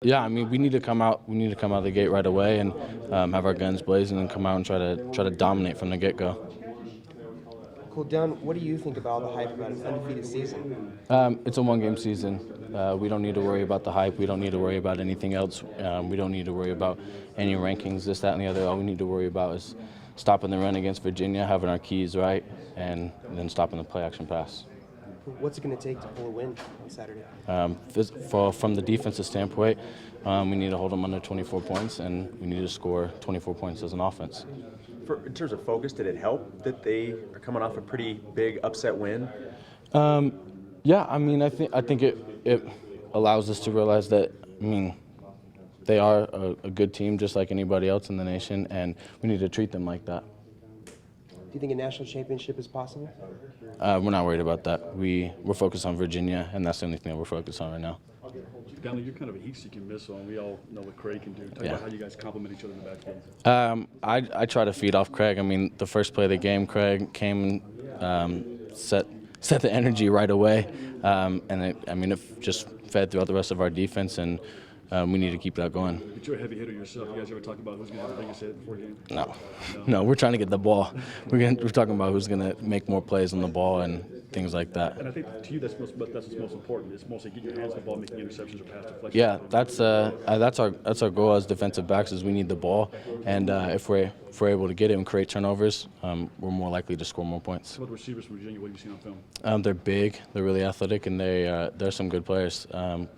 Yeah, I mean, we need to come out. We need to come out of the gate right away and have our guns blazing and come out and try to dominate from the get-go. Cool. Dylan, what do you think about the hype about an undefeated season? It's a one-game season. We don't need to worry about the hype. We don't need to worry about anything else. We don't need to worry about any rankings, this, that, and the other. All we need to worry about is stopping the run against Virginia, having our keys right, and then stopping the play-action pass. What's it going to take to pull a win on Saturday? From the defensive standpoint, we need to hold them under 24 points, and we need to score 24 points as an offense. In terms of focus, did it help that they are coming off a pretty big upset win? Yeah, I mean, I think it allows us to realize that, I mean, they are a good team just like anybody else in the nation, and we need to treat them like that. Do you think a national championship is possible? We're not worried about that. We're focused on Virginia, and that's the only thing that we're focused on right now. Dallin, you're kind of a heat-seeking missile, and we all know what Craig can do. Talk about how you guys complement each other in the backfield. I try to feed off Craig. I mean, the first play of the game, Craig came and set the energy right away, and it just fed throughout the rest of our defense, and we need to keep that going. But you're a heavy hitter yourself. You guys ever talk about who's going to have the biggest hit before game? No, we're trying to get the ball. We're talking about who's going to make more plays on the ball and things like that. And I think to you that's what's most important. It's mostly getting your hands on the ball, making interceptions or pass deflections. Yeah, that's our goal as defensive backs is we need the ball, and if we're able to get it and create turnovers, we're more likely to score more points. What about the receivers from Virginia? What have you seen on film? They're big, they're really athletic, and they're some good players.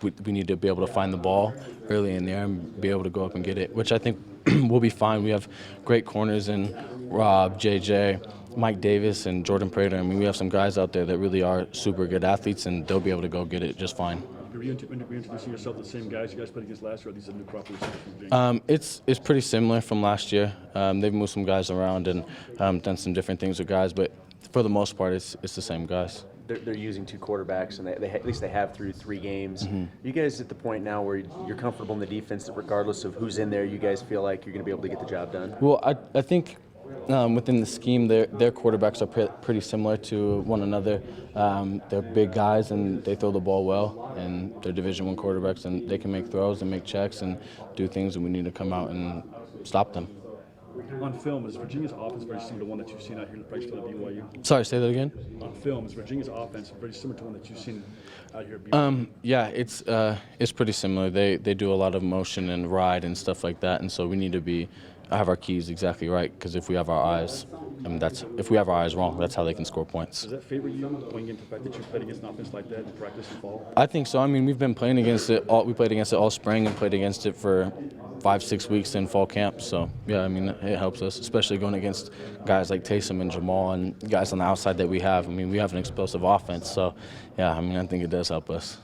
We need to be able to find the ball early in there and be able to go up and get it, which I think we'll be fine. We have great corners in Rob, JJ, Mike Davis, and Jordan Prater. I mean, we have some guys out there that really are super good athletes, and they'll be able to go get it just fine. Are you introducing yourself to the same guys you guys played against last year, or are these a new crop of receivers from Virginia? It's pretty similar from last year. They've moved some guys around and done some different things with guys, but for the most part, it's the same guys. They're using two quarterbacks, and at least they have through 3 games. Mm-hmm. Are you guys at the point now where you're comfortable in the defense that regardless of who's in there, you guys feel like you're going to be able to get the job done? Well, I think within the scheme, their quarterbacks are pretty similar to one another. They're big guys, and they throw the ball well, and they're Division I quarterbacks, and they can make throws and make checks and do things, and we need to come out and stop them. On film, is Virginia's offense very similar to one that you've seen out here in the practice field at BYU? Sorry, say that again? On film, is Virginia's offense very similar to one that you've seen out here at BYU? Yeah, it's pretty similar. They do a lot of motion and ride and stuff like that, and so we need to have our keys exactly right, because if we have our eyes, if we have our eyes wrong, that's how they can score points. Does that favor you going into the fact that you played against an offense like that in practice in fall? I think so. I mean, we've been playing against it. We played against it all spring and played against it for 5-6 weeks in fall camp. So yeah, I mean, it helps us, especially going against guys like Taysom and Jamal and guys on the outside that we have. I mean, we have an explosive offense. So yeah, I mean, I think it does help us.